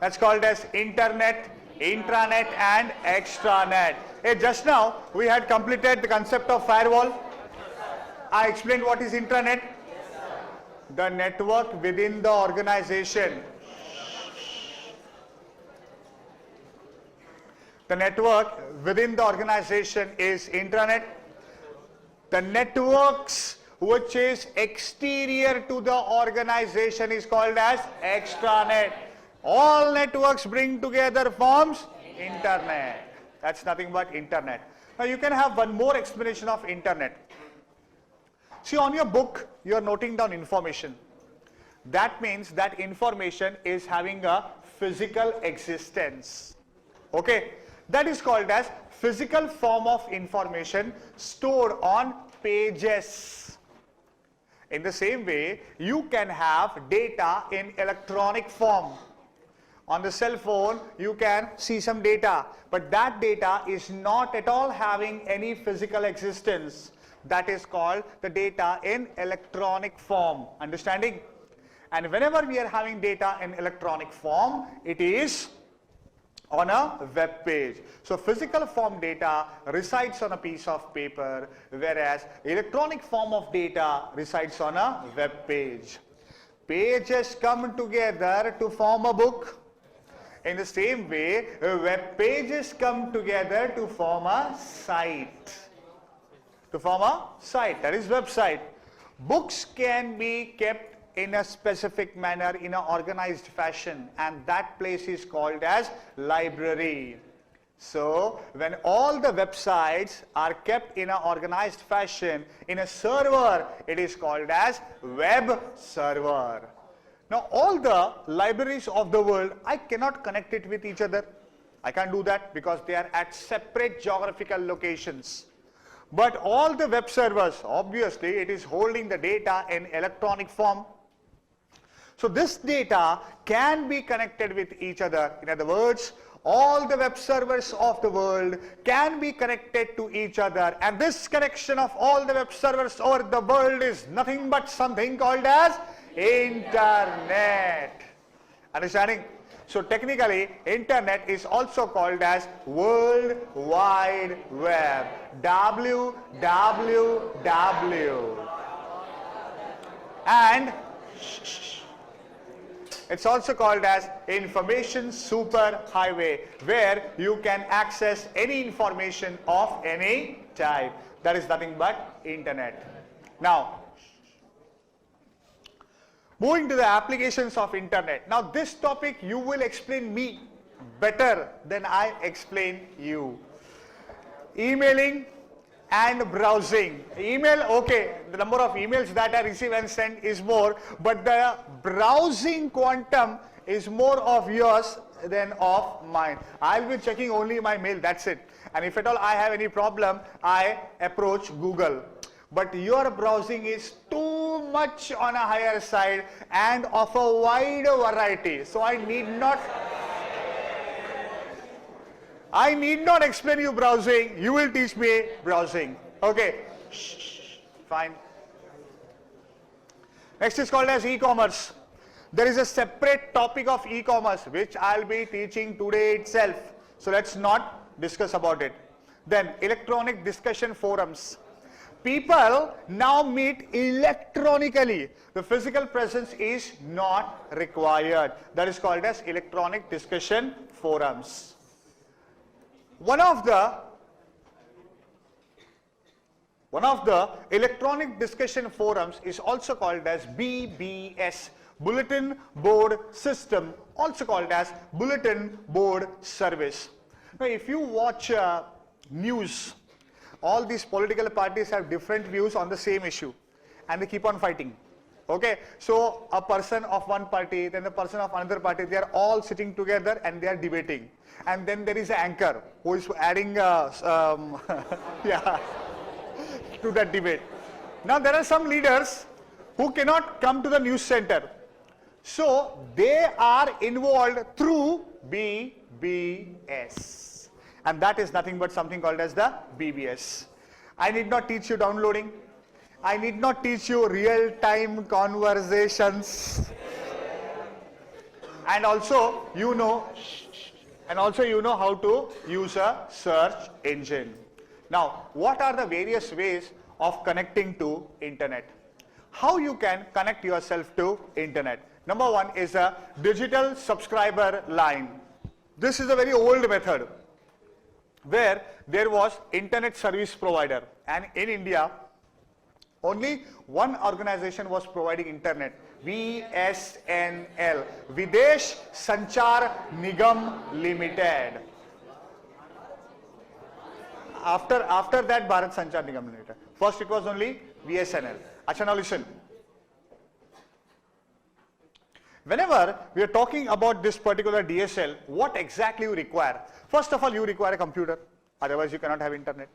That's called as internet, intranet and extranet. Hey, just now we had completed the concept of firewall. I explained what is intranet. The network within the organization. The network within the organization is intranet. The networks which is exterior to the organization is called as extranet. All networks bring together forms internet. That's nothing but internet. Now you can have one more explanation of internet. See, on your book you are noting down information. That means that information is having a physical existence. Okay, that is called as physical form of information stored on pages. In the same way, you can have data in electronic form. On the cell phone, you can see some data, but that data is not at all having any physical existence. That is called the data in electronic form. Understanding? And whenever we are having data in electronic form, it is on a web page. So physical form data resides on a piece of paper, whereas electronic form of data resides on a web page. Pages come together to form a book. In the same way, web pages come together to form a site. To form a site, that is website. Books can be kept in a specific manner, in an organized fashion, and that place is called as library. So when all the websites are kept in an organized fashion in a server, it is called as web server. Now all the libraries of the world, I cannot connect it with each other. I can't do that because they are at separate geographical locations. But all the web servers, obviously it is holding the data in electronic form. So this data can be connected with each other. In other words, all the web servers of the world can be connected to each other, and this connection of all the web servers over the world is nothing but something called as internet. Understanding? So technically, internet is also called as World Wide Web. WWW. And it's also called as information superhighway, where you can access any information of any type. That is nothing but internet. Now, moving to the applications of internet. Now this topic you will explain me better than I explain you. Emailing and browsing. Email, okay, the number of emails that I receive and send is more, but the browsing quantum is more of yours than of mine. I'll be checking only my mail, that's it. And if at all I have any problem, I approach Google. But your browsing is too much on a higher side and of a wide variety. So I need not explain you browsing. You will teach me browsing. Okay. Fine. Next is called as e-commerce. There is a separate topic of e-commerce which I'll be teaching today itself. So let's not discuss about it. Then electronic discussion forums. People now meet electronically. The physical presence is not required. That is called as electronic discussion forums. One of the electronic discussion forums is also called as BBS, Bulletin Board System, also called as Bulletin Board Service. Now if you watch news, all these political parties have different views on the same issue and they keep on fighting. Okay, so a person of one party, then the person of another party, they are all sitting together and they are debating. And then there is an anchor who is adding yeah, to that debate. Now there are some leaders who cannot come to the news center. So they are involved through BBS. And that is nothing but something called as the BBS. I need not teach you downloading. I need not teach you real-time conversations. And also you know how to use a search engine. Now, what are the various ways of connecting to internet? How you can connect yourself to internet? Number one is a digital subscriber line. This is a very old method where there was internet service provider, and in India only one organization was providing internet, VSNL, Videsh Sanchar Nigam Limited. After that, Bharat Sanchar Nigam Limited. First it was only VSNL. Acha, now listen. Whenever we are talking about this particular DSL, what exactly you require? First of all, you require a computer, otherwise you cannot have internet.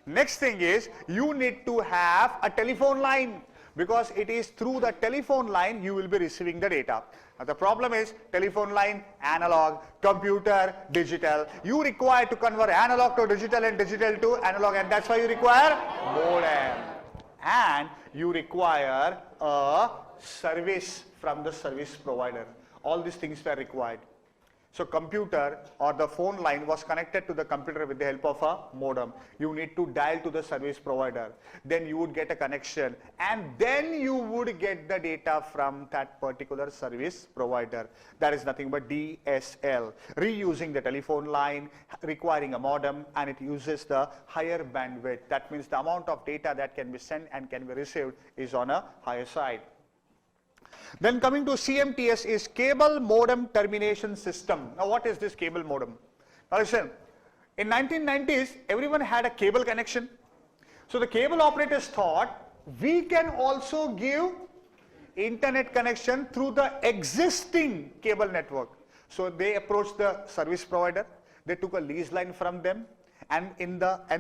Next thing is, you need to have a telephone line, because it is through the telephone line you will be receiving the data. Now the problem is, telephone line, analog, computer, digital. You require to convert analog to digital and digital to analog, and that's why you require modem. And you require a service from the service provider. All these things were required. So computer or the phone line was connected to the computer with the help of a modem. You need to dial to the service provider. Then you would get a connection, and then you would get the data from that particular service provider. That is nothing but DSL. Reusing the telephone line, requiring a modem, and it uses the higher bandwidth. That means the amount of data that can be sent and can be received is on a higher side. Then coming to CMTS is Cable Modem Termination System. Now what is this cable modem? Now listen, in 1990s everyone had a cable connection. So the cable operators thought we can also give internet connection through the existing cable network. So they approached the service provider, they took a lease line from them, and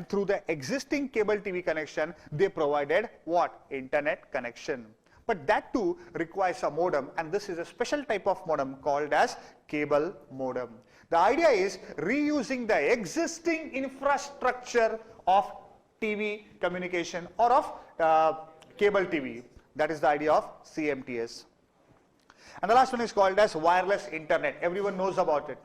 through the existing cable TV connection they provided what? Internet connection. But that too requires a modem, and this is a special type of modem called as cable modem. The idea is reusing the existing infrastructure of TV communication or of cable TV. That is the idea of CMTS. And the last one is called as wireless internet. Everyone knows about it.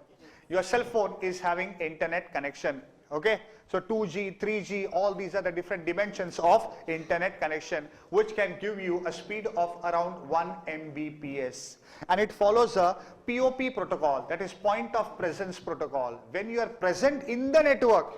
Your cell phone is having internet connection. Okay, so 2G, 3G, all these are the different dimensions of internet connection, which can give you a speed of around 1 Mbps. And it follows a POP protocol, that is point of presence protocol. When you are present in the network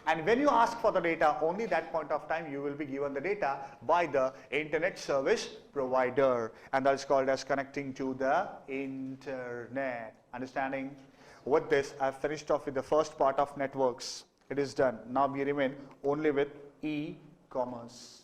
and when you ask for the data, only that point of time you will be given the data by the internet service provider. And that's called as connecting to the internet. Understanding? With this, I've finished off with the first part of networks. It is done. Now we remain only with e-commerce.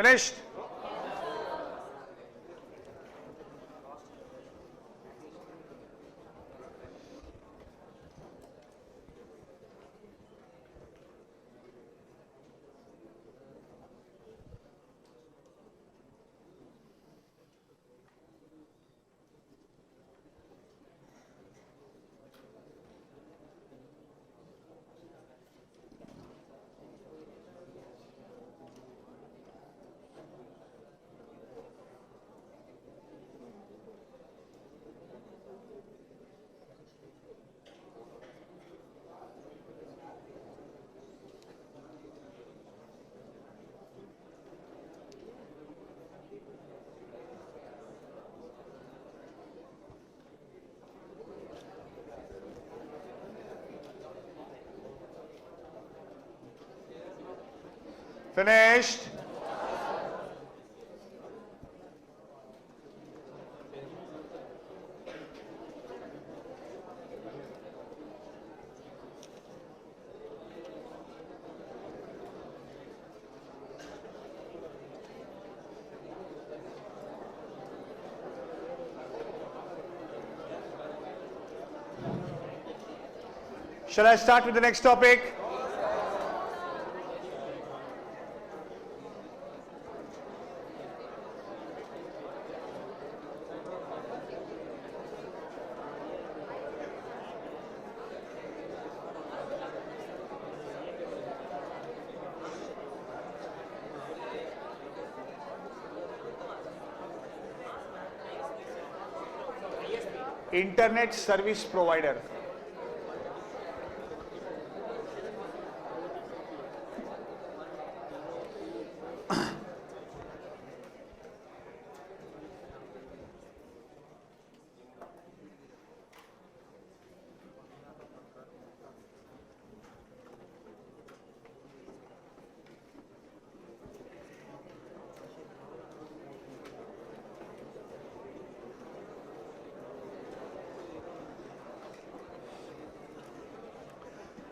Finished? Finished? Shall I start with the next topic? Internet service provider.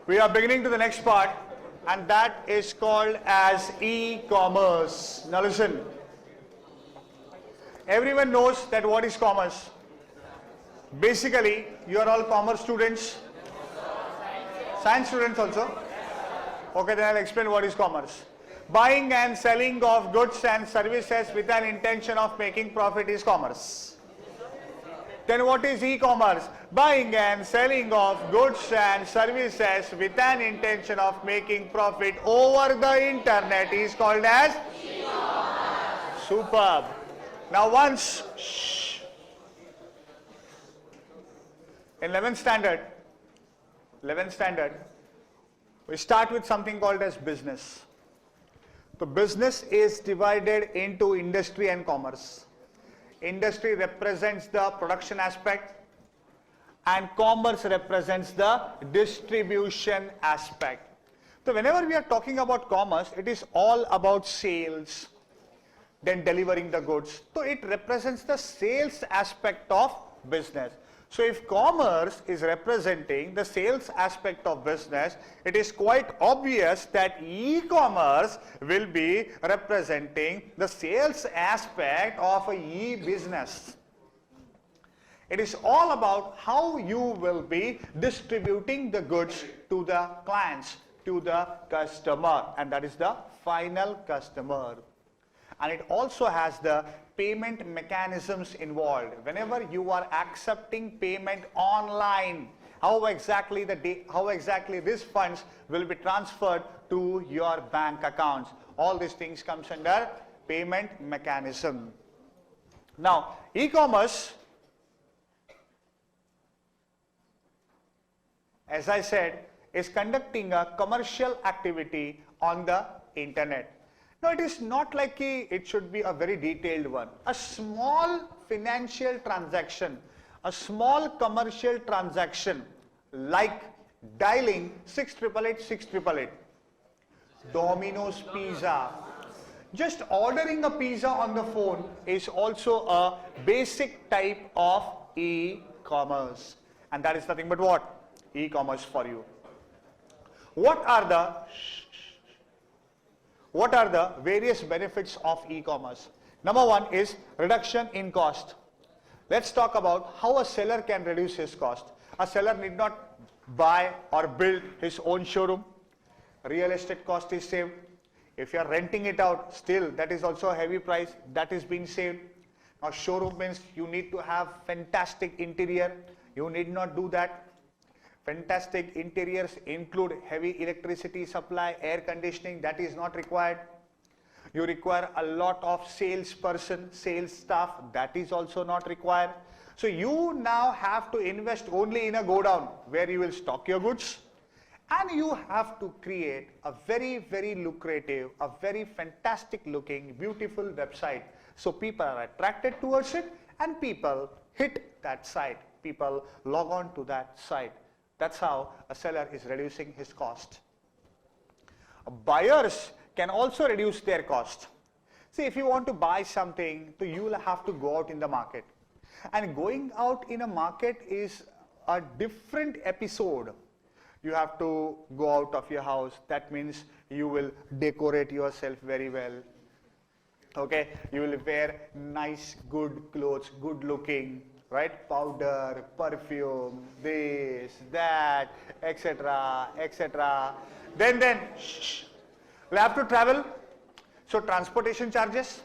We are beginning to the next part, and that is called as e-commerce. Now listen, everyone knows that what is commerce. Basically, you are all commerce students. Science students also. Okay, then I'll explain what is commerce. Buying and selling of goods and services with an intention of making profit is commerce. Then what is e-commerce? Buying and selling of goods and services with an intention of making profit over the internet is called as e-commerce. Superb. Now once, in 11th standard, we start with something called as business. So business is divided into industry and commerce. Industry represents the production aspect and commerce represents the distribution aspect. So whenever we are talking about commerce, it is all about sales, then delivering the goods. So it represents the sales aspect of business. So if commerce is representing the sales aspect of business, it is quite obvious that e-commerce will be representing the sales aspect of a e-business. It is all about how you will be distributing the goods to the clients, to the customer, and that is the final customer. And it also has the payment mechanisms involved. Whenever you are accepting payment online, how exactly these funds will be transferred to your bank accounts. All these things comes under payment mechanism. Now, e-commerce, as I said, is conducting a commercial activity on the internet. Now, it is not like it should be a very detailed one. A small financial transaction, a small commercial transaction like dialing 6888 6888, Domino's Pizza. Just ordering a pizza on the phone is also a basic type of e-commerce. And that is nothing but what? E-commerce for you. What are what are the various benefits of e-commerce? Number one is reduction in cost. Let's talk about how a seller can reduce his cost. A seller need not buy or build his own showroom. Real estate cost is saved. If you are renting it out, still that is also a heavy price that is being saved. Now showroom means you need to have fantastic interior. You need not do that. Fantastic interiors include heavy electricity supply, air conditioning, that is not required. You require a lot of salesperson, sales staff, that is also not required. So you now have to invest only in a godown where you will stock your goods, and you have to create a very, very lucrative, a very fantastic looking, beautiful website. So people are attracted towards it and people hit that site. People log on to that site. That's how a seller is reducing his cost. Buyers can also reduce their cost. See, if you want to buy something, so you will have to go out in the market. And going out in a market is a different episode. You have to go out of your house. That means you will decorate yourself very well. Okay, you will wear nice, good clothes, good looking, right? Powder, perfume, this, that, etc., etc. Then, you have to travel. So transportation charges.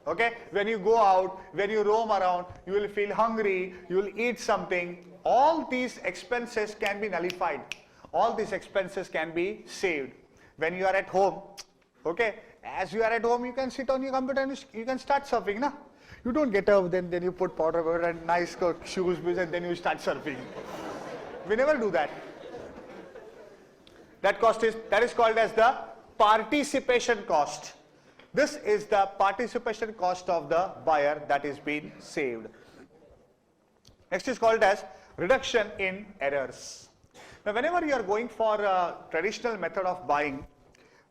Okay, when you go out, when you roam around, you will feel hungry, you will eat something. All these expenses can be nullified. All these expenses can be saved. When you are at home, okay, as you are at home, you can sit on your computer and you can start surfing, na? You don't get up, then you put powder and nice shoes, and then you start surfing. We never do that. That is called as the participation cost. This is the participation cost of the buyer that is being saved. Next is called as reduction in errors. Now, whenever you are going for a traditional method of buying,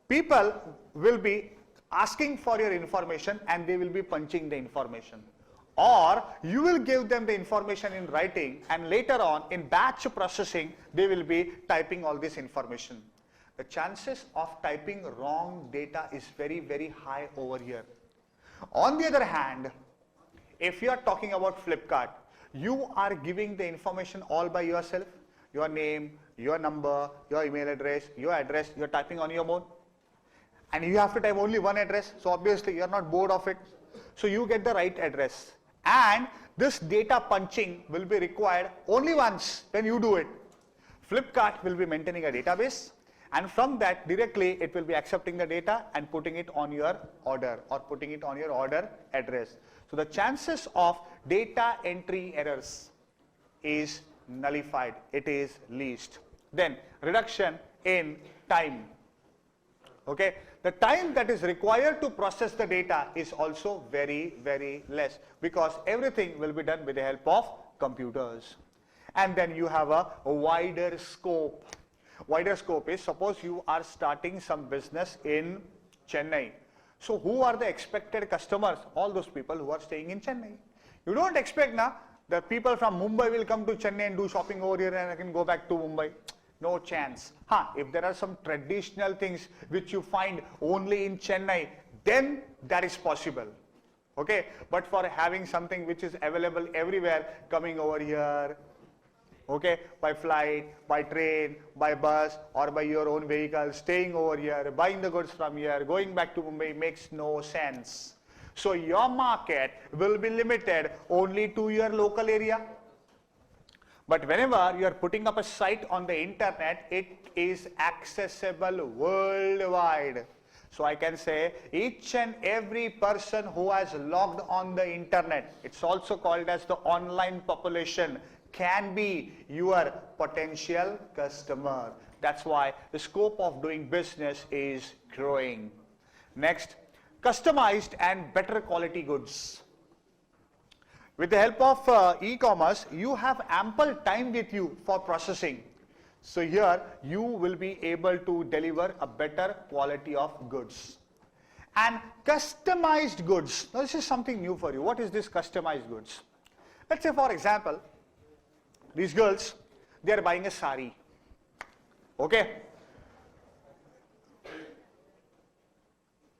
people will be asking for your information and they will be punching the information. Or you will give them the information in writing and later on in batch processing, they will be typing all this information. The chances of typing wrong data is very, very high over here. On the other hand, if you are talking about Flipkart, you are giving the information all by yourself, your name, your number, your email address, you are typing on your own. And you have to type only one address, so obviously you are not bored of it. So you get the right address. And this data punching will be required only once when you do it. Flipkart will be maintaining a database, and from that directly it will be accepting the data and putting it on your order or putting it on your order address. So the chances of data entry errors is nullified, it is least. Then reduction in time. Okay, the time that is required to process the data is also very, very less because everything will be done with the help of computers. And then you have a wider scope. Wider scope is, suppose you are starting some business in Chennai. So who are the expected customers? All those people who are staying in Chennai. You don't expect now that people from Mumbai will come to Chennai and do shopping over here and I can go back to Mumbai. No chance. If there are some traditional things which you find only in Chennai, then that is possible. Okay, but for having something which is available everywhere, coming over here, okay, by flight, by train, by bus, or by your own vehicle, staying over here, buying the goods from here, going back to Mumbai makes no sense. So your market will be limited only to your local area. But whenever you are putting up a site on the internet, it is accessible worldwide. So I can say each and every person who has logged on the internet, it's also called as the online population, can be your potential customer. That's why the scope of doing business is growing. Next, customized and better quality goods. With the help of e-commerce, you have ample time with you for processing. So here you will be able to deliver a better quality of goods. And customized goods. Now this is something new for you. What is this customized goods? Let's say for example, these girls, they are buying a sari. Okay.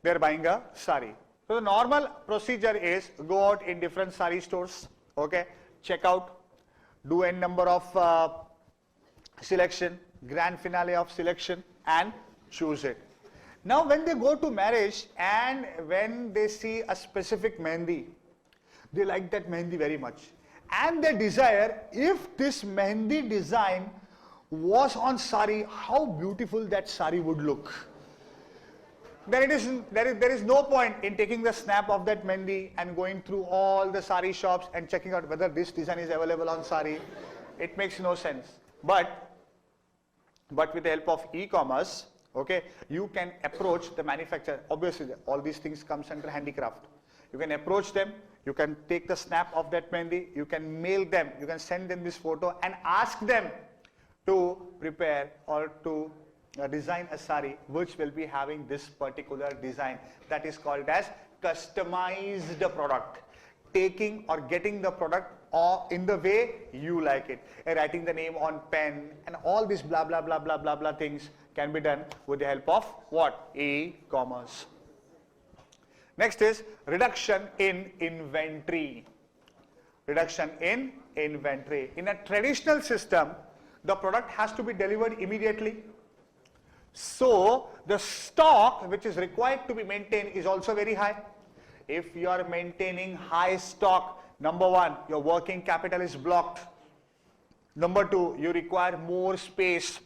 they're buying a sari. So the normal procedure is go out in different sari stores, okay, check out, do n number of selection, grand finale of selection, and choose it. Now when they go to marriage and when they see a specific mehendi, they like that mehendi very much, and they desire, if this mehendi design was on sari, how beautiful that sari would look. Then there is no point in taking the snap of that mehendi and going through all the sari shops and checking out whether this design is available on sari. It makes no sense. But with the help of e-commerce, okay, you can approach the manufacturer. Obviously, all these things comes under handicraft. You can approach them, you can take the snap of that mehendi, you can mail them, you can send them this photo and ask them to prepare or to design a sari which will be having this particular design. That is called as customized product. Taking or getting the product or in the way you like it. Writing the name on pen and all these blah blah blah blah blah blah things can be done with the help of what? E-commerce. Next is reduction in inventory. Reduction in inventory. In a traditional system, the product has to be delivered immediately. So the stock which is required to be maintained is also very high. If you are maintaining high stock, number one, your working capital is blocked. Number two, you require more space.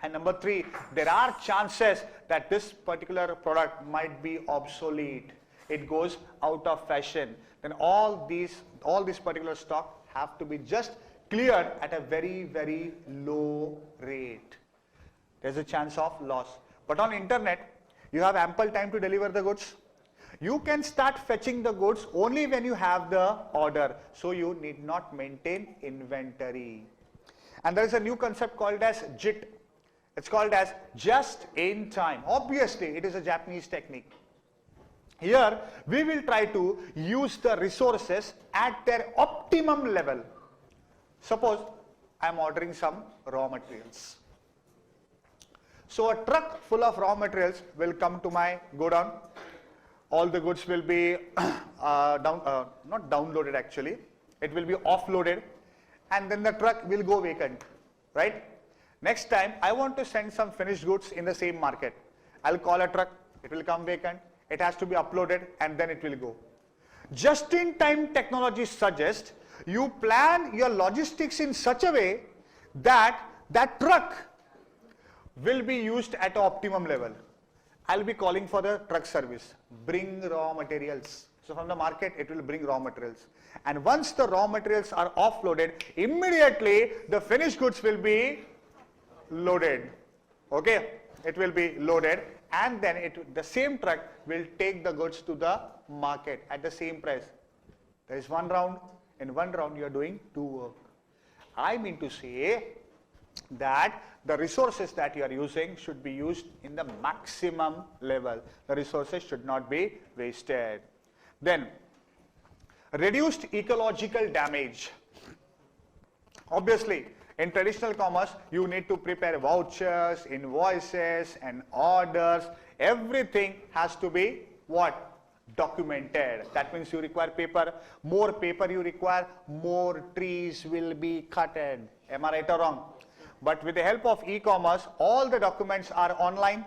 And number three, there are chances that this particular product might be obsolete. It goes out of fashion. Then all these particular stock have to be just cleared at a very, very low rate. There's a chance of loss. But on internet, you have ample time to deliver the goods. You can start fetching the goods only when you have the order. So you need not maintain inventory. And there is a new concept called as JIT. It's called as just in time. Obviously, it is a Japanese technique. Here, we will try to use the resources at their optimum level. Suppose I am ordering some raw materials. So a truck full of raw materials will come to my godown. All the goods will be not downloaded actually. It will be offloaded and then the truck will go vacant, right? Next time I want to send some finished goods in the same market. I'll call a truck, it will come vacant, it has to be uploaded and then it will go. Just-in-time technology suggests you plan your logistics in such a way that that truck will be used at optimum level. I'll be calling for the truck service. Bring raw materials. So from the market, it will bring raw materials. And once the raw materials are offloaded, immediately the finished goods will be loaded. Okay? It will be loaded and then the same truck will take the goods to the market at the same price. There is one round. In one round, you are doing two work. I mean to say that the resources that you are using should be used in the maximum level. The resources should not be wasted. Then, reduced ecological damage. Obviously, in traditional commerce, you need to prepare vouchers, invoices, and orders. Everything has to be what? Documented. That means you require paper. More paper you require, more trees will be cutted. Am I right or wrong? But with the help of e-commerce, all the documents are online.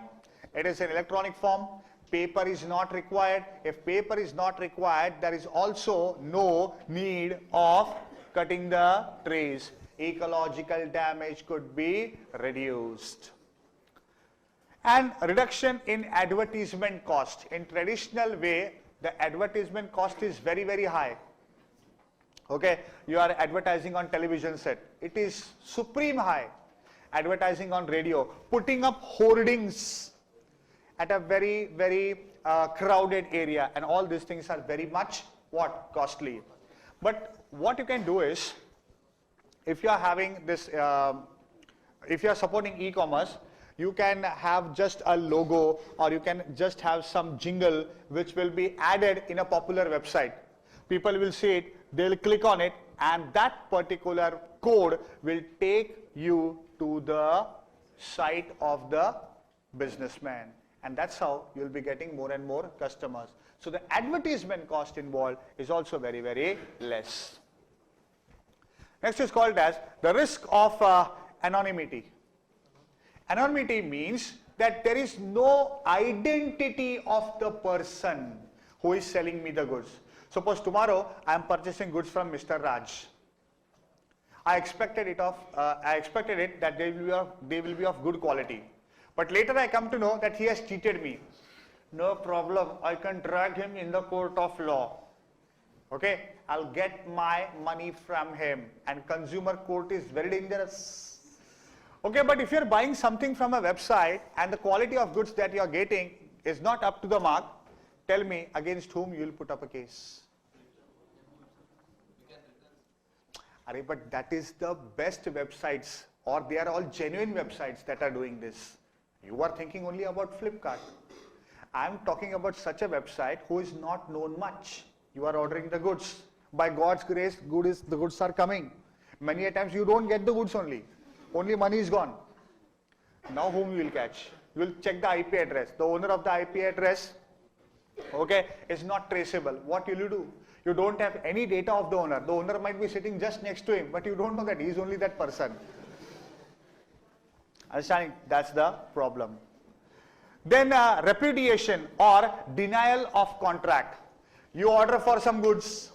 It is in electronic form. Paper is not required. If paper is not required, there is also no need of cutting the trees. Ecological damage could be reduced. And reduction in advertisement cost. In traditional way, the advertisement cost is very, very high. Okay, you are advertising on television set. It is supreme high. Advertising on radio, putting up hoardings at a very, very crowded area, and all these things are very much what? Costly. But what you can do is, if you are having this, if you are supporting e-commerce, you can have just a logo or you can just have some jingle which will be added in a popular website. People will see it, they'll click on it, and that particular code will take you to the site of the businessman. and that's how you'll be getting more and more customers. So the advertisement cost involved is also very, very less. Next is called as the risk of anonymity. Anonymity means that there is no identity of the person who is selling me the goods. Suppose tomorrow I am purchasing goods from Mr. Raj. I expected it that they will be of good quality. But later I come to know that he has cheated me. No problem, I can drag him in the court of law. Okay, I'll get my money from him, and consumer court is very dangerous. Okay, but if you're buying something from a website and the quality of goods that you're getting is not up to the mark, tell me against whom you will put up a case. But that is the best websites, or they are all genuine websites that are doing this. You are thinking only about Flipkart. I am talking about such a website who is not known much. You are ordering the goods. By God's grace, the goods are coming. Many a times you don't get the goods only money is gone. Now whom you will catch? You will check the IP address. The owner of the IP address, okay, is not traceable. What will you do? You don't have any data of the owner. The owner might be sitting just next to him, but you don't know that he is only that person. Understanding? That's the problem. Then repudiation or denial of contract. You order for some goods.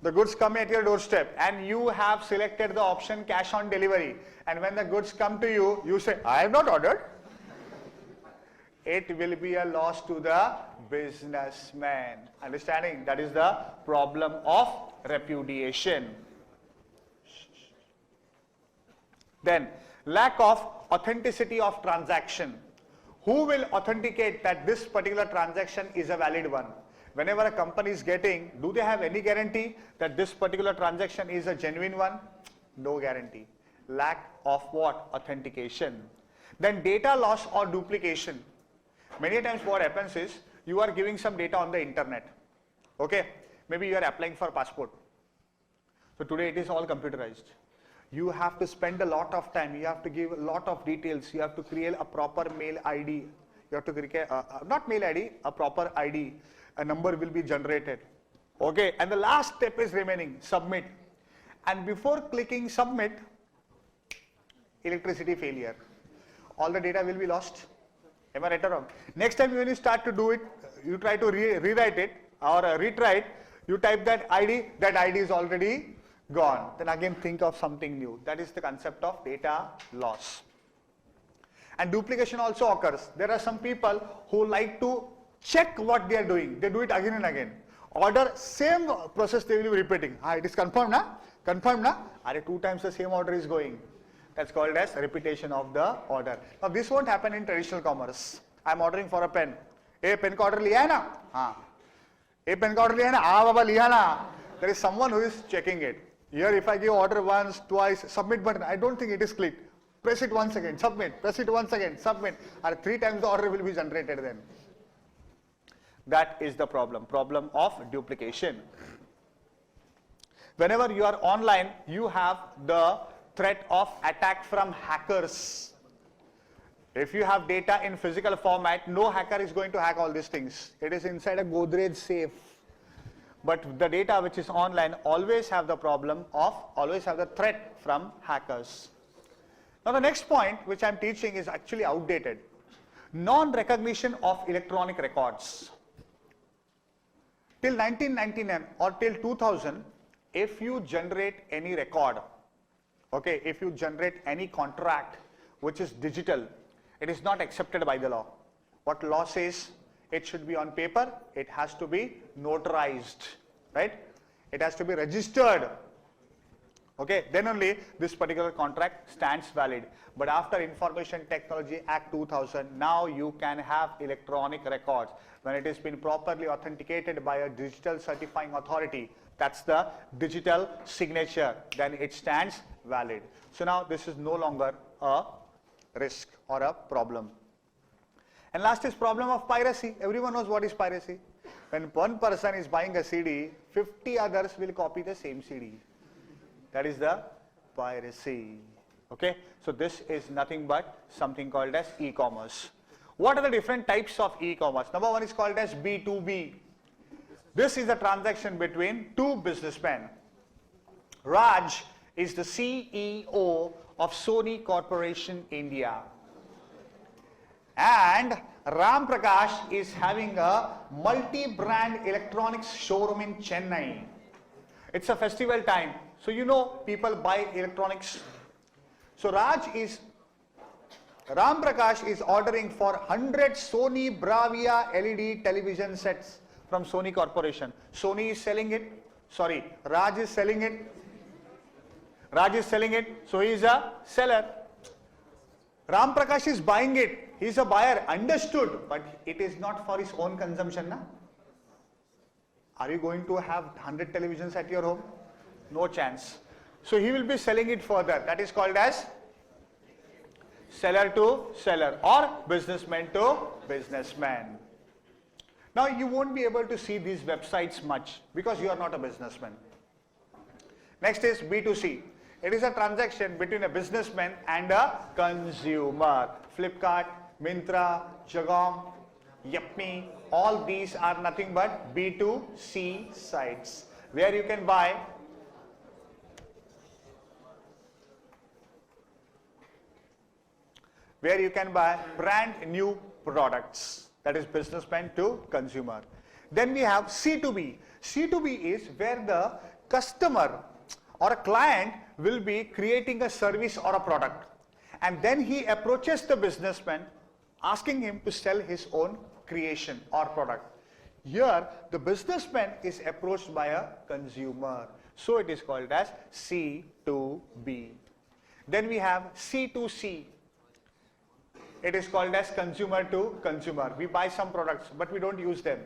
The goods come at your doorstep and you have selected the option cash on delivery. And when the goods come to you, you say, I have not ordered. It will be a loss to the businessman. Understanding? That is the problem of repudiation. Then, lack of authenticity of transaction. Who will authenticate that this particular transaction is a valid one? Whenever a company is getting, do they have any guarantee that this particular transaction is a genuine one? No guarantee. Lack of what? Authentication. Then data loss or duplication. Many times what happens is, you are giving some data on the internet. Okay, maybe you are applying for passport. So today it is all computerized. You have to spend a lot of time, you have to give a lot of details, you have to create a proper mail ID. You have to create, not mail ID, a proper ID. A number will be generated. Okay, and the last step is remaining, submit. And before clicking submit, electricity failure. All the data will be lost. Am I right or wrong? Next time when you start to do it, you try to rewrite it or retry it, you type that ID is already gone. Then again think of something new. That is the concept of data loss. And duplication also occurs. There are some people who like to check what they are doing. They do it again and again. Order, same process they will be repeating. It is confirmed, na? Confirmed, na? 2 times the same order is going. That's called as repetition of the order. Now this won't happen in traditional commerce. I am ordering for a pen. Pen ka order liya hai na? Haan. Pen ka order liya hai na? Haan baba liya na. There is someone who is checking it. Here if I give order once, twice, submit button, I don't think it is clicked. Press it once again, submit. Press it once again, submit. 3 times the order will be generated then. That is the problem of duplication. Whenever you are online, you have the threat of attack from hackers. If you have data in physical format, no hacker is going to hack all these things. It is inside a Godrej safe. But the data which is online always have the threat from hackers. Now the next point which I am teaching is actually outdated. Non-recognition of electronic records. Till 1999 or till 2000, if you generate any record, okay, if you generate any contract which is digital, it is not accepted by the law. What law says? It should be on paper, it has to be notarized, right? It has to be registered. Okay, then only this particular contract stands valid. But after Information Technology Act 2000, now you can have electronic records. When it has been properly authenticated by a digital certifying authority, that's the digital signature, then it stands valid. So now this is no longer a risk or a problem. And last is problem of piracy. Everyone knows what is piracy. When one person is buying a CD, 50 others will copy the same CD. That is the piracy. Okay, so this is nothing but something called as e-commerce. What are the different types of e-commerce? Number one is called as B2B. This is a transaction between two businessmen. Raj is the CEO of Sony Corporation India. And Ram Prakash is having a multi-brand electronics showroom in Chennai. It's a festival time. So you know people buy electronics. So Ram Prakash is ordering for 100 Sony Bravia LED television sets from Sony Corporation. Sony is selling it. Sorry, Raj is selling it. Raj is selling it. So he is a seller. Ram Prakash is buying it. He is a buyer. Understood. But it is not for his own consumption. Na? Are you going to have 100 televisions at your home? No chance. So he will be selling it further. That is called as seller to seller or businessman to businessman. Now you won't be able to see these websites much because you are not a businessman. Next is B2C. It is a transaction between a businessman and a consumer. Flipkart, Myntra, Jagong, Yepme, all these are nothing but B2C sites where you can buy brand new products. That is businessman to consumer. Then we have C2B. C2B is where the customer or a client will be creating a service or a product, and then he approaches the businessman asking him to sell his own creation or product. Here the businessman is approached by a consumer, so it is called as C2B. Then we have C2C. It is called as consumer to consumer. We buy some products but we don't use them,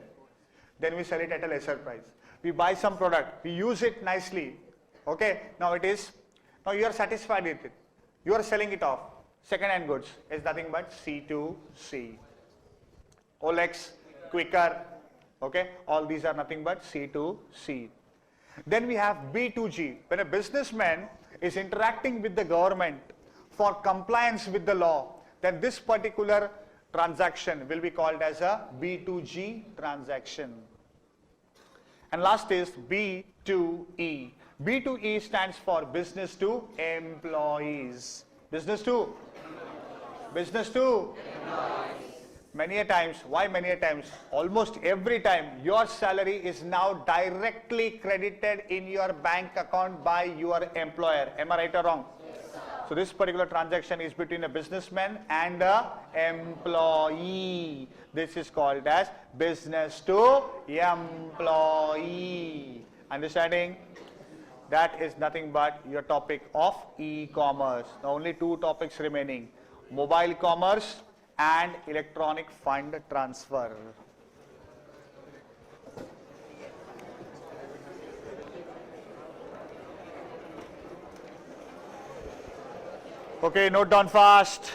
then we sell it at a lesser price. We buy some product, we use it nicely. Okay, now you are satisfied with it. You are selling it off. Second-hand goods is nothing but C2C. OLX, Quicker, okay, all these are nothing but C2C. Then we have B2G. When a businessman is interacting with the government for compliance with the law, then this particular transaction will be called as a B2G transaction. And last is B2E. B2E stands for business to employees. Business to employees. Many a times, why many a times? Almost every time your salary is now directly credited in your bank account by your employer. Am I right or wrong? Yes, sir. So this particular transaction is between a businessman and a employee. This is called as business to employee. Understanding? That is nothing but your topic of e-commerce. Now only two topics remaining: mobile commerce and electronic fund transfer. Okay, note down fast.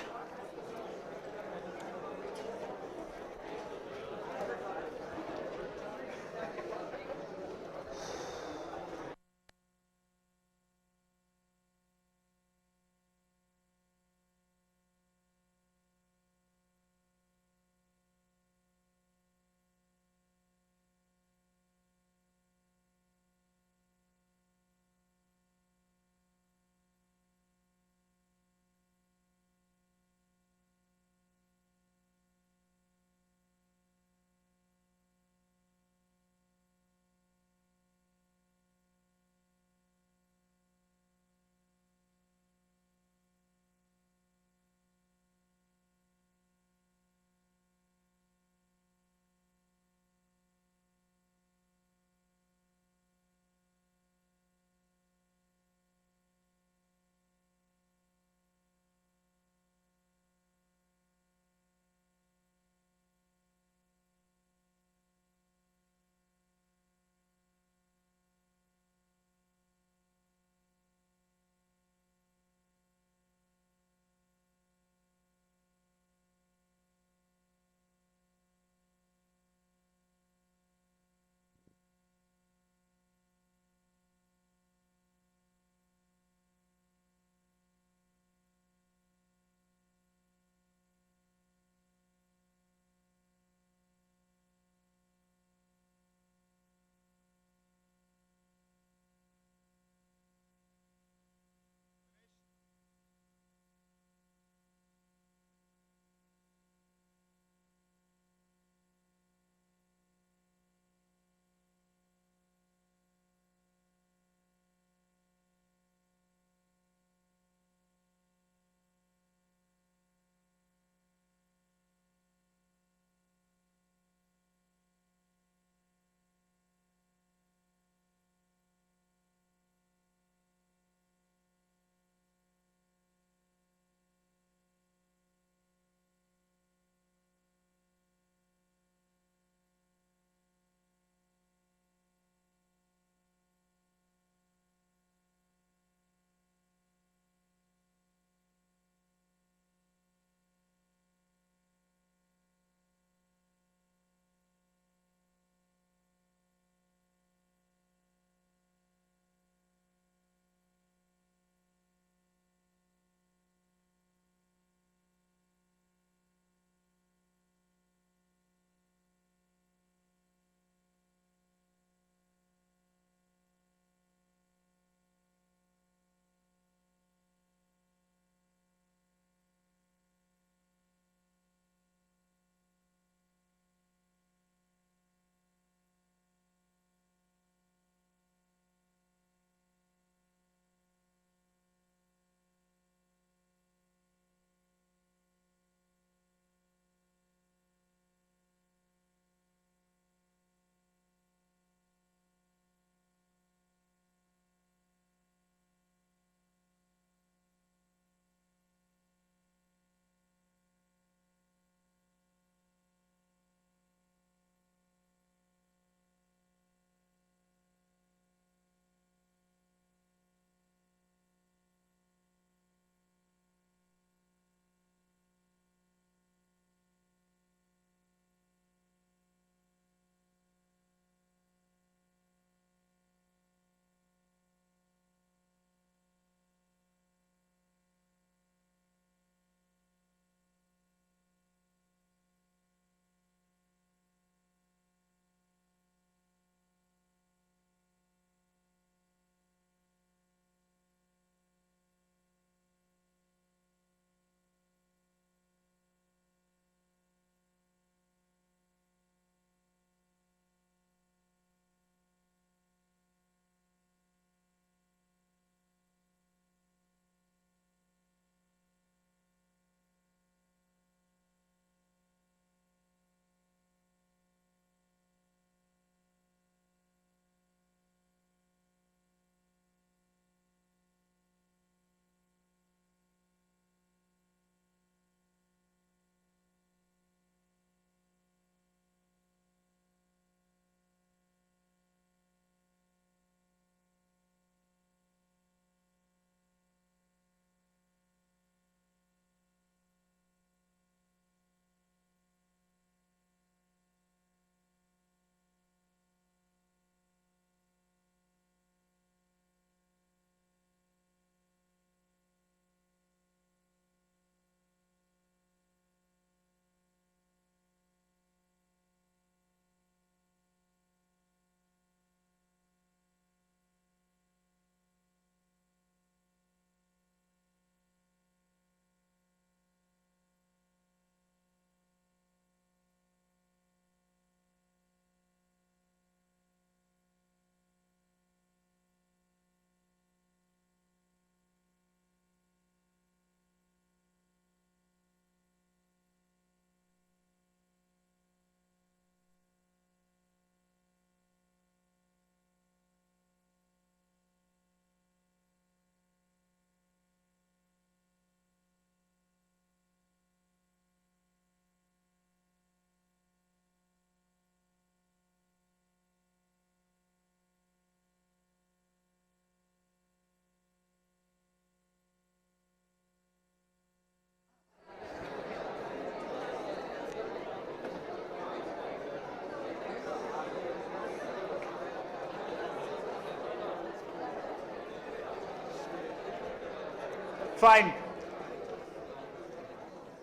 Fine.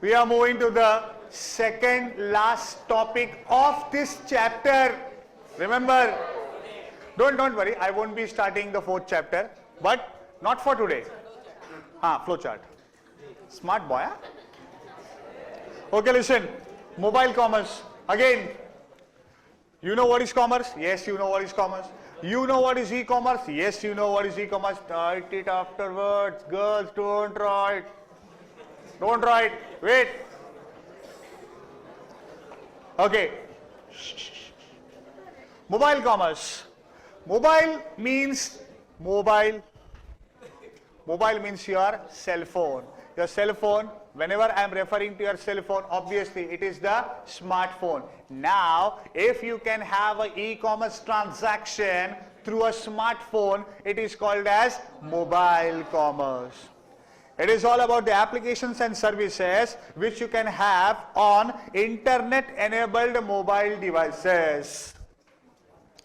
We are moving to the second last topic of this chapter. Remember, don't worry, I won't be starting the fourth chapter, but not for today. Flowchart. Smart boy, huh? Okay, listen. Mobile commerce. Again, you know what is commerce? Yes, you know what is commerce. You know what is e-commerce? Yes, you know what is e-commerce. Write it afterwards. Girls, don't write. Don't write. Wait. Okay. Mobile commerce. Mobile means mobile. Mobile means your cell phone. Your cell phone, whenever I am referring to your cell phone, obviously it is the smartphone. Now, if you can have an e-commerce transaction through a smartphone, it is called as mobile commerce. It is all about the applications and services which you can have on internet-enabled mobile devices.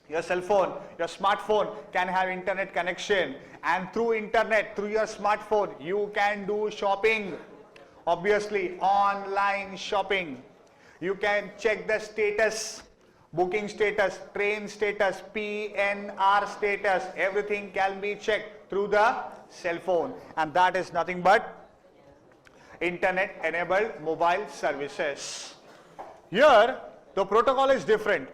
Your cell phone, your smartphone can have internet connection, and through internet, through your smartphone, you can do shopping. Obviously, online shopping. You can check the status, booking status, train status, PNR status, everything can be checked through the cell phone, and that is nothing but internet-enabled mobile services. Here, the protocol is different.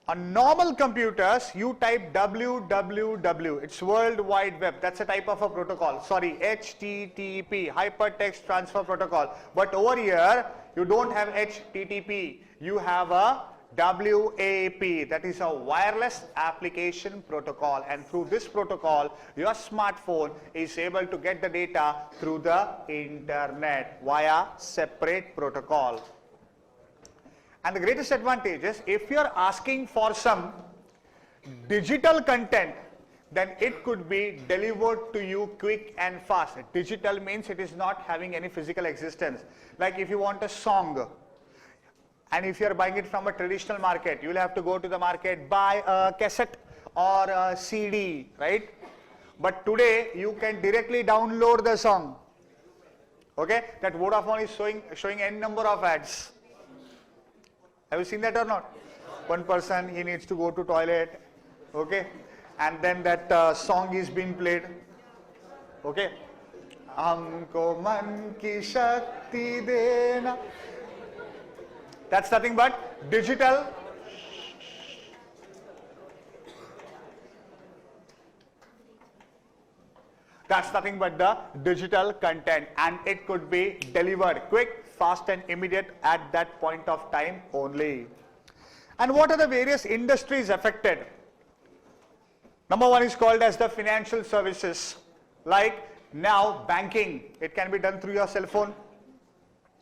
On normal computers, you type www, it's World Wide Web, that's a type of a protocol, sorry, HTTP, Hypertext Transfer Protocol. But over here, you don't have HTTP, you have a WAP, that is a Wireless Application Protocol, and through this protocol, your smartphone is able to get the data through the internet via separate protocol. And the greatest advantage is, if you are asking for some digital content, then it could be delivered to you quick and fast. Digital means it is not having any physical existence. Like if you want a song, and if you are buying it from a traditional market, you will have to go to the market, buy a cassette or a CD, right? But today, you can directly download the song. Okay? That Vodafone is showing n number of ads. Have you seen that or not? One person, he needs to go to toilet, okay, and then that song is being played, okay. Humko man ki shakti dena. That's nothing but digital. That's nothing but the digital content, and it could be delivered quick, fast and immediate at that point of time only. And what are the various industries affected? Number one is called as the financial services. Like now banking, it can be done through your cell phone.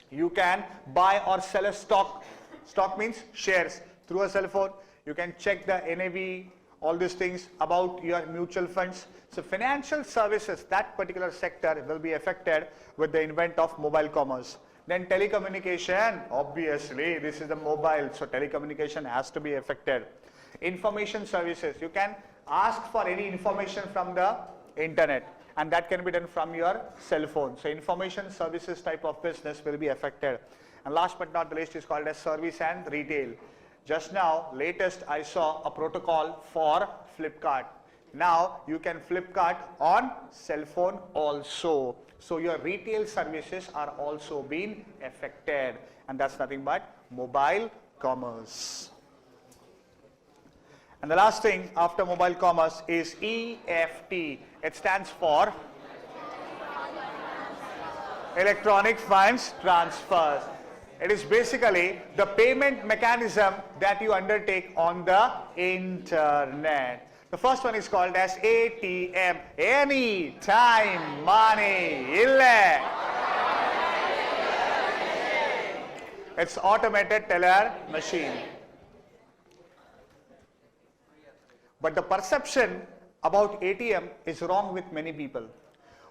You can buy or sell a stock. Stock means shares, through a cell phone. You can check the NAV, all these things about your mutual funds. So financial services, that particular sector will be affected with the invent of mobile commerce. Then telecommunication, obviously this is the mobile, so telecommunication has to be affected. Information services, you can ask for any information from the internet, and that can be done from your cell phone. So information services type of business will be affected. And last but not the least is called as service and retail. Just now, latest I saw a protocol for Flipkart. Now you can Flipkart on cell phone also. So your retail services are also being affected, and that's nothing but mobile commerce. And the last thing after mobile commerce is EFT. It stands for Electronic Funds Transfers. It is basically the payment mechanism that you undertake on the internet. The first one is called as ATM, Anytime Money. Ille. It's automated teller machine. But the perception about ATM is wrong with many people.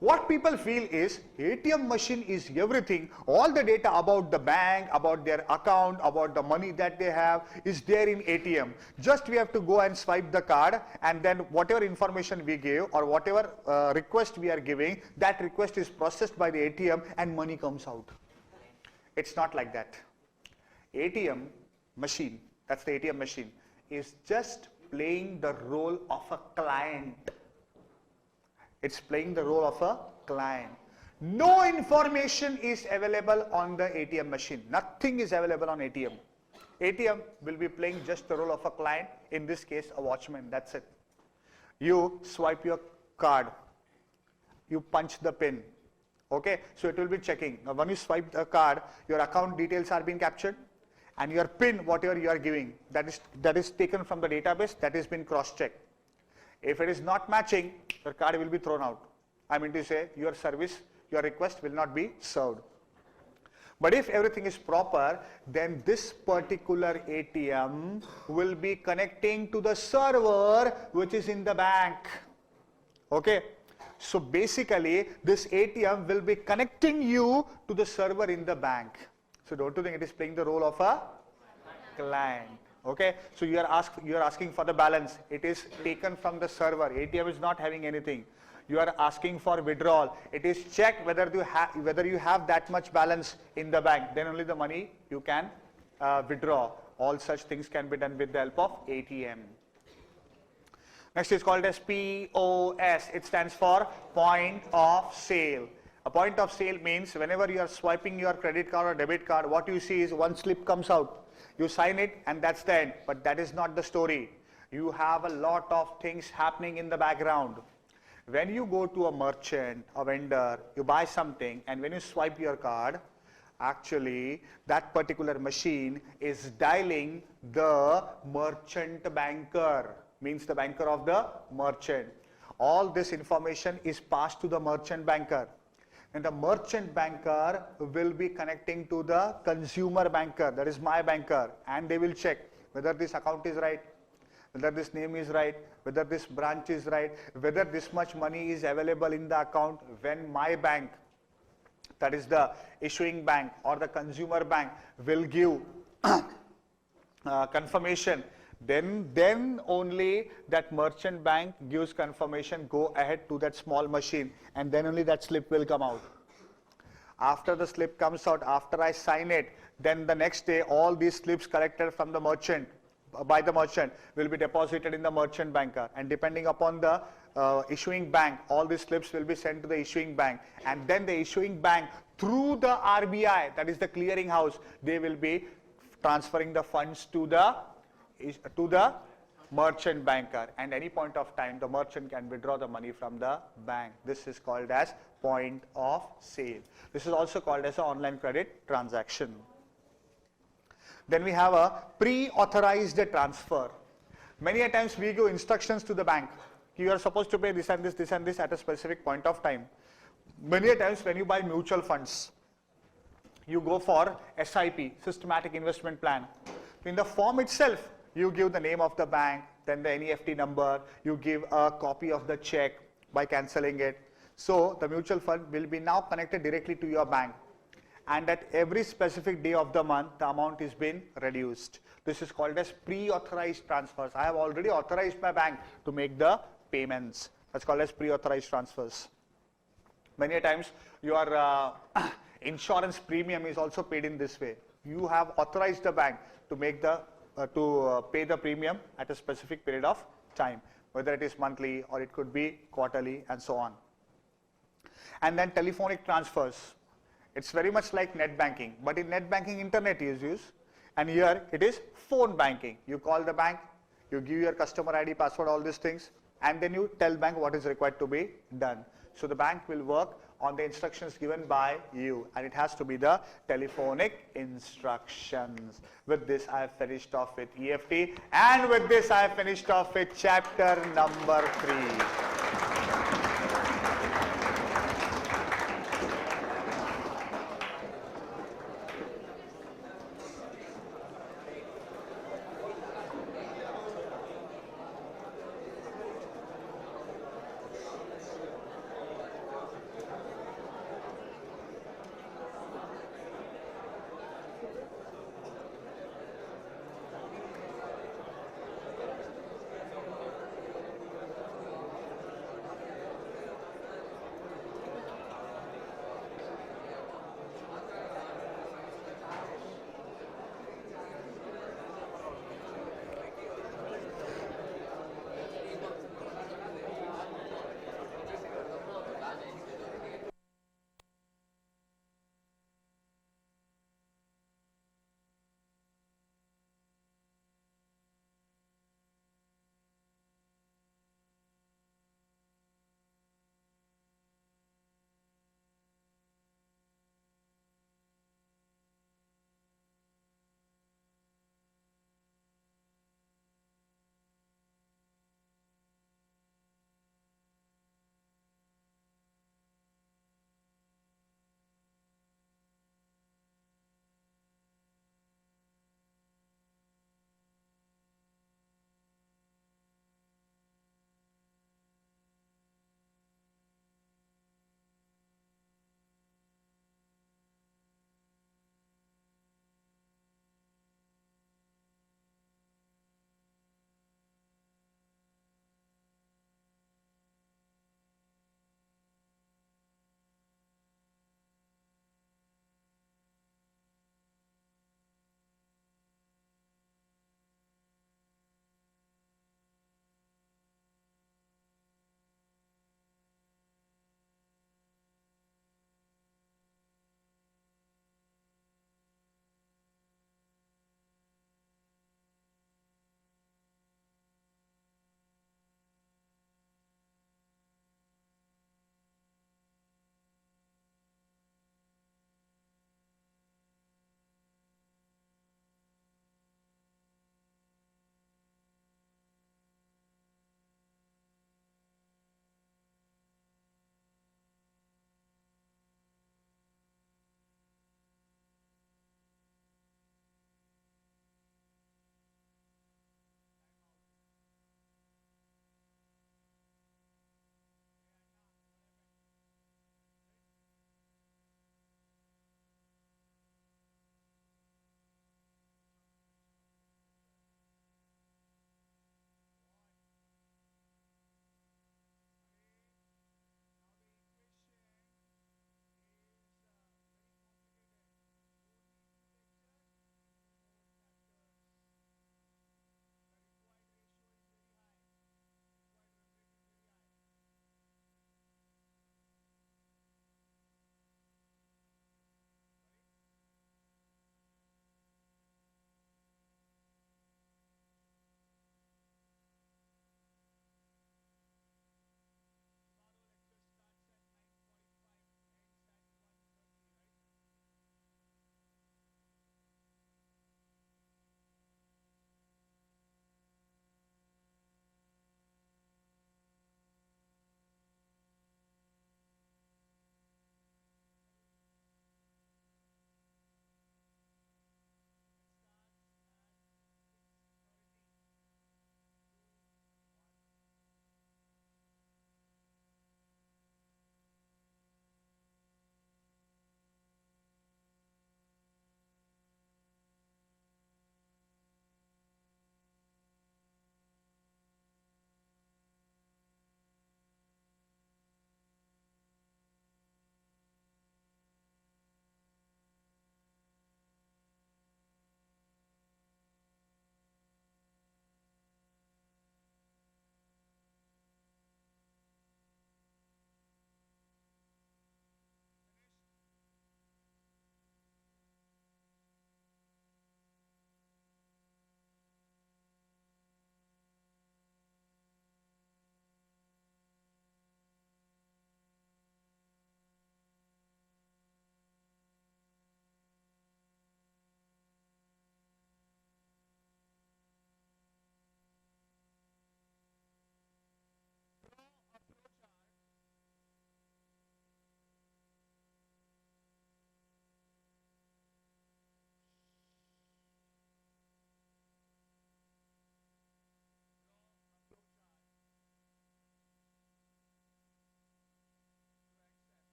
What people feel is ATM machine is everything. All the data about the bank, about their account, about the money that they have is there in ATM. Just we have to go and swipe the card, and then whatever information we give or whatever request we are giving, that request is processed by the ATM and money comes out. It's not like that. ATM machine, that's the ATM machine, is just playing the role of a client. It's playing the role of a client. No information is available on the ATM machine. Nothing is available on ATM. ATM will be playing just the role of a client, in this case a watchman, that's it. You swipe your card, you punch the pin, okay, so it will be checking. Now when you swipe the card, your account details are being captured, and your pin, whatever you are giving, that is taken from the database, that has been cross-checked. If it is not matching, your card will be thrown out. I mean to say, your service, your request will not be served. But if everything is proper, then this particular ATM will be connecting to the server which is in the bank. Okay. So basically, this ATM will be connecting you to the server in the bank. So don't you think it is playing the role of a client? Okay, so you are asking for the balance. It is taken from the server. ATM is not having anything. You are asking for withdrawal. It is checked whether you have that much balance in the bank. Then only the money you can withdraw. All such things can be done with the help of ATM. Next is called as POS. It stands for point of sale. A point of sale means whenever you are swiping your credit card or debit card, what you see is one slip comes out. You sign it and that's the end. But that is not the story. You have a lot of things happening in the background. When you go to a merchant, a vendor, you buy something, and when you swipe your card, actually that particular machine is dialing the merchant banker, means the banker of the merchant. All this information is passed to the merchant banker. And the merchant banker will be connecting to the consumer banker, that is my banker, and they will check whether this account is right, whether this name is right, whether this branch is right, whether this much money is available in the account when my bank, that is the issuing bank or the consumer bank, will give confirmation. Then only that merchant bank gives confirmation, go ahead to that small machine, and then only that slip will come out. After the slip comes out, after I sign it, then the next day all these slips collected from the merchant, by the merchant, will be deposited in the merchant banker, and depending upon the issuing bank, all these slips will be sent to the issuing bank, and then the issuing bank through the RBI, that is the clearing house, they will be transferring the funds to the merchant banker, and any point of time the merchant can withdraw the money from the bank. This is called as point of sale. This is also called as an online credit transaction. Then we have a pre-authorized transfer. Many a times we give instructions to the bank. You are supposed to pay this and this at a specific point of time. Many a times when you buy mutual funds, you go for SIP, systematic investment plan. In the form itself, you give the name of the bank, then the NEFT number, you give a copy of the check by cancelling it. So the mutual fund will be now connected directly to your bank. And at every specific day of the month, the amount is being reduced. This is called as pre-authorized transfers. I have already authorized my bank to make the payments. That's called as pre-authorized transfers. Many times your insurance premium is also paid in this way. You have authorized the bank to make the pay the premium at a specific period of time, whether it is monthly or it could be quarterly and so on. And then telephonic transfers. It's very much like net banking, but in net banking internet is used, and here it is phone banking. You call the bank, you give your customer ID, password, all these things, and then you tell bank what is required to be done. So the bank will work on the instructions given by you, and it has to be the telephonic instructions. With this I have finished off with EFT, and with this I have finished off with chapter number 3.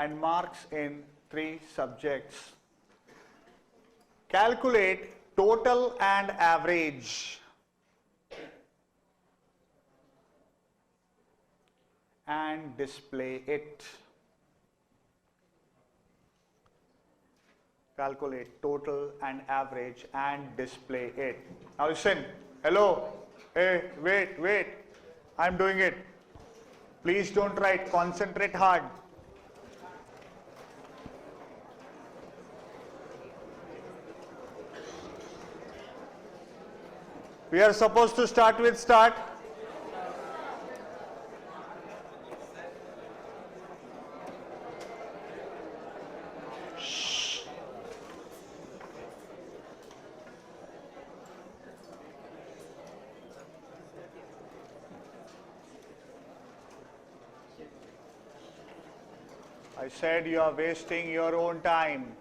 and marks in 3 subjects. Calculate total and average and display it. Calculate total and average and display it. Now listen, hello, hey, wait, I'm doing it. Please don't write, concentrate hard. We are supposed to start with start. Shh. I said you are wasting your own time.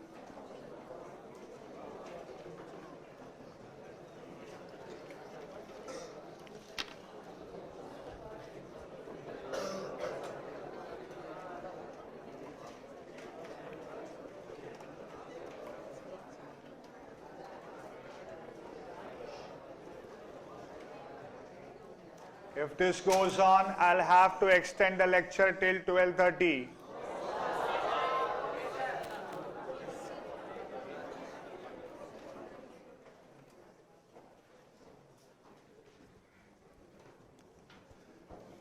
If this goes on, I'll have to extend the lecture till 12:30.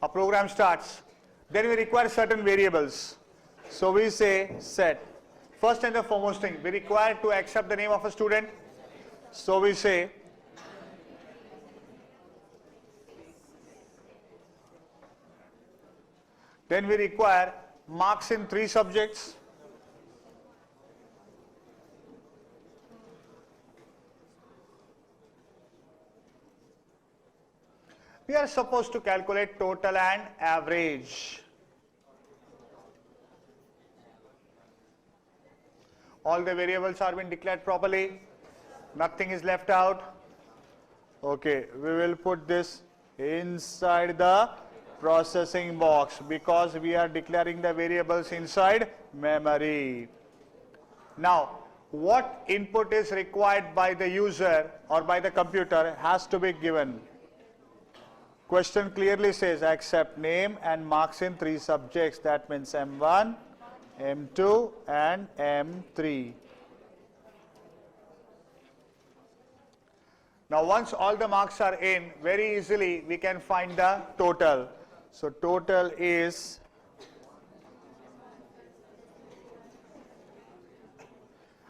A program starts. Then we require certain variables. So we say set. First and the foremost thing, we require to accept the name of a student. So we say then we require marks in 3 subjects. We are supposed to calculate total and average. All the variables are been declared properly. Nothing is left out. Okay, we will put this inside the processing box because we are declaring the variables inside memory. Now, what input is required by the user or by the computer has to be given. Question clearly says accept name and marks in 3 subjects. That means M1, M2 and M3. Now once all the marks are in, very easily we can find the total. So total is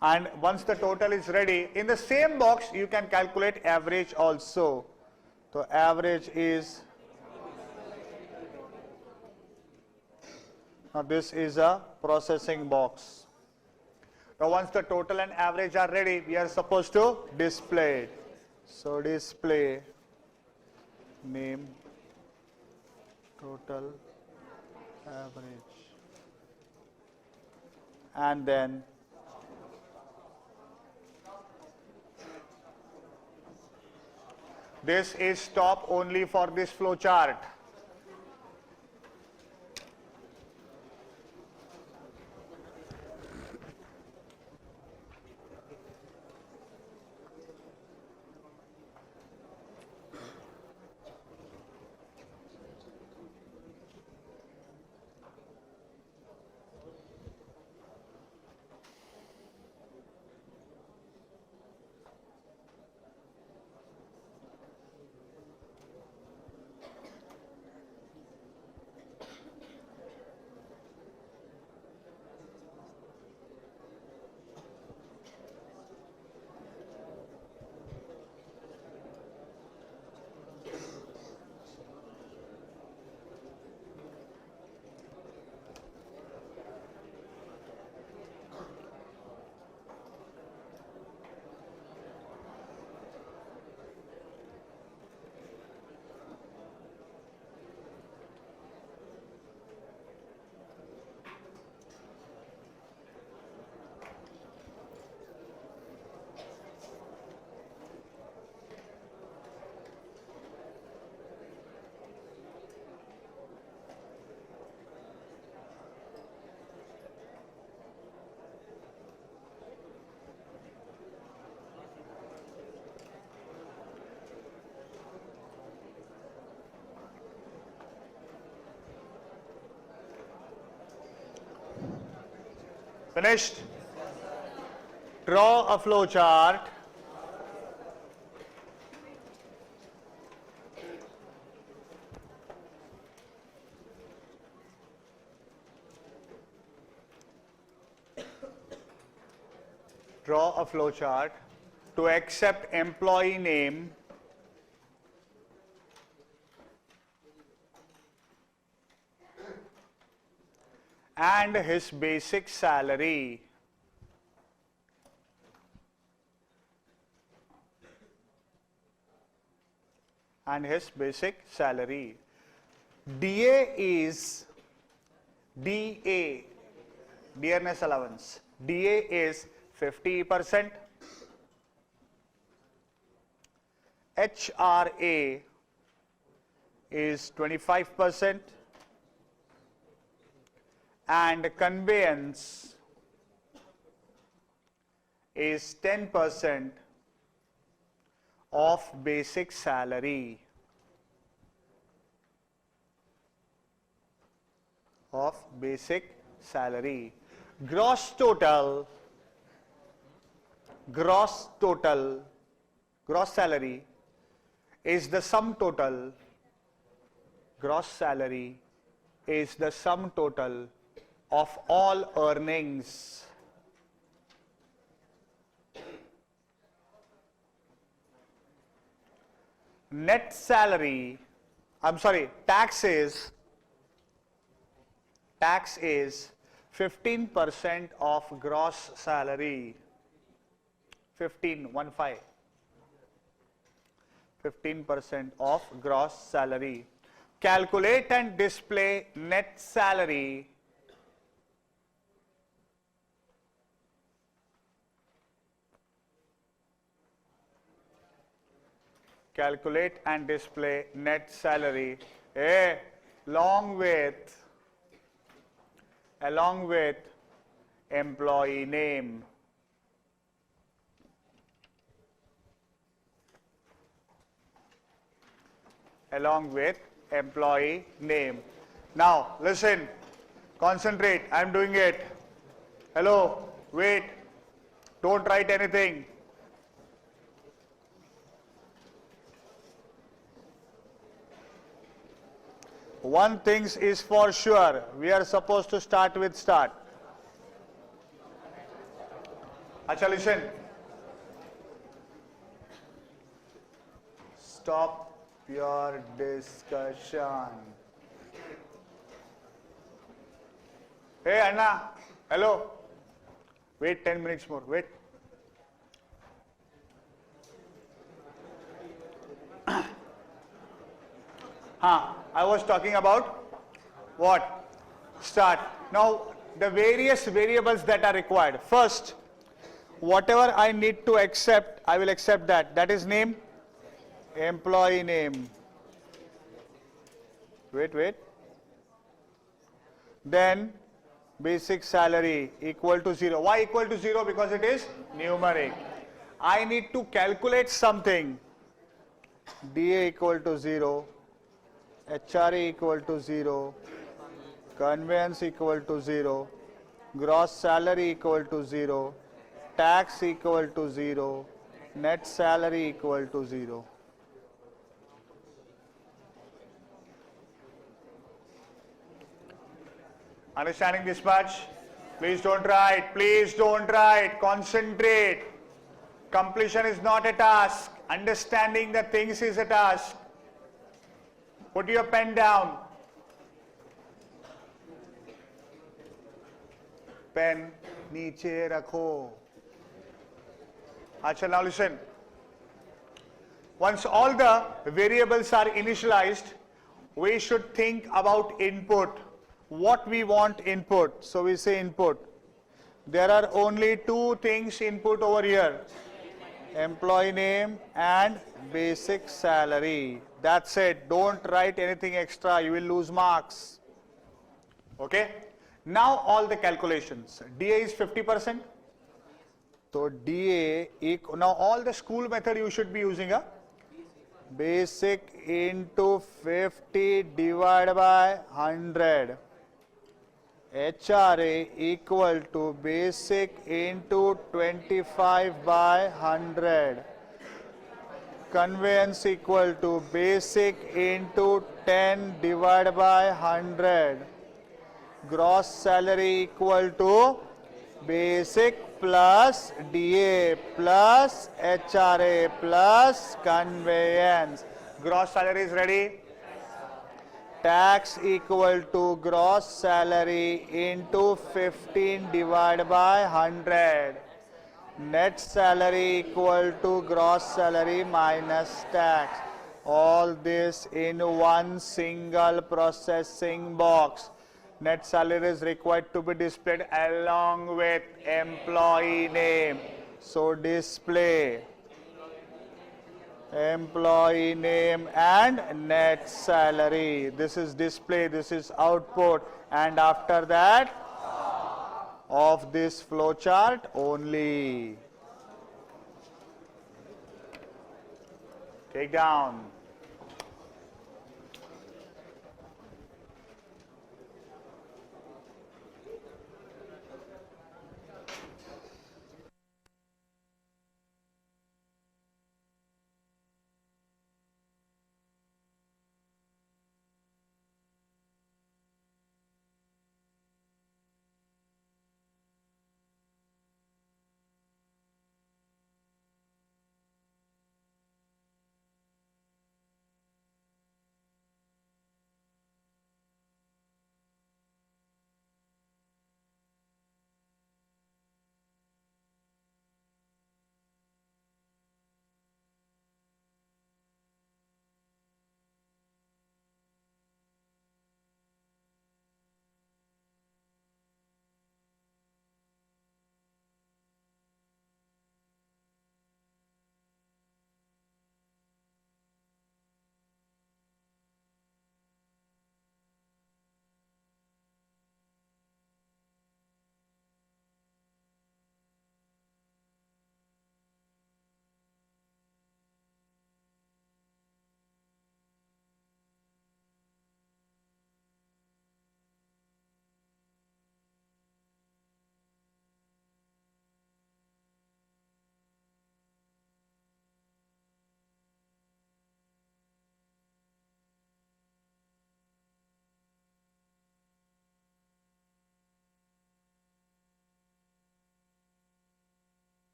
and once the total is ready, in the same box you can calculate average also. So average is, now this is a processing box. Now once the total and average are ready, we are supposed to display it. So display name, total, average, and then this is stop only for this flow chart. Finished? Draw a flow chart. Draw a flow chart to accept employee name and his basic salary. And his basic salary. DA is DA, dearness allowance. DA is 50%. HRA is 25%. And conveyance is 10% of basic salary. Of basic salary. Gross salary is the sum total. Gross salary is the sum total of all earnings. Net salary, tax is 15% of gross salary. 15% of gross salary. Calculate and display net salary along with employee name. Now listen, concentrate, I am doing it. Hello, wait, don't write anything. One thing is for sure, we are supposed to start with start. Acha, listen. Stop your discussion. Hey Anna, hello. Wait 10 minutes more, wait. I was talking about what? Start. Now, the various variables that are required. First, whatever I need to accept, I will accept that. That is name, employee name. Wait. Then, basic salary equal to 0. Why equal to 0? Because it is numeric. I need to calculate something. DA equal to 0. HRA equal to 0, conveyance equal to 0, gross salary equal to 0, tax equal to 0, net salary equal to 0. Understanding this much? Please don't write, concentrate. Completion is not a task, understanding the things is a task. Put your pen down. Pen niche rakho. Acha, now listen. Once all the variables are initialized, we should think about input. What we want input. So we say input. There are only two things input over here. Employee name and basic salary. That's it. Don't write anything extra. You will lose marks. Okay. Now all the calculations. DA is 50%. So DA, now all the school method you should be using a basic into 50 divided by 100. HRA equal to basic into 25 by 100. Conveyance equal to basic into 10 divided by 100. Gross salary equal to basic plus DA plus HRA plus conveyance. Gross salary is ready. Tax equal to gross salary into 15 divided by 100. Net salary equal to gross salary minus tax. All this in one single processing box. Net salary is required to be displayed along with employee name. So display employee name and net salary. This is display, this is output, and after that of this flowchart only. Take down.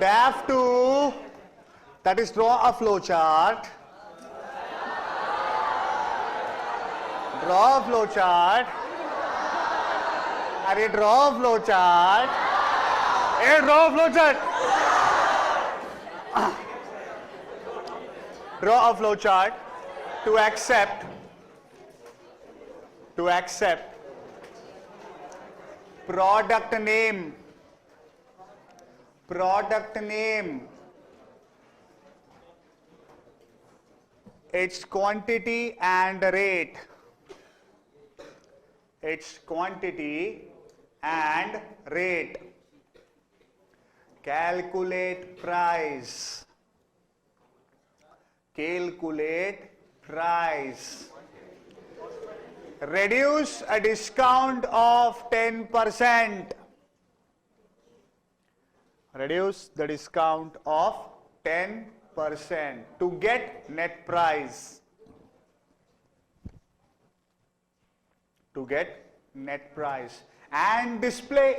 They have to, that is, draw a flow chart. Draw a flow chart. Are you draw a flow chart? Hey, draw a flow chart. Draw a flow chart to accept product name, its quantity and rate, calculate price, reduce a discount of 10%. Reduce the discount of 10% to get net price. And display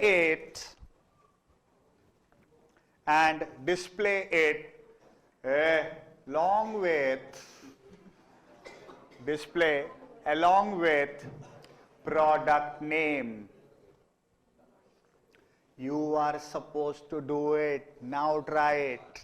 it along with product name. You are supposed to do it. Now try it.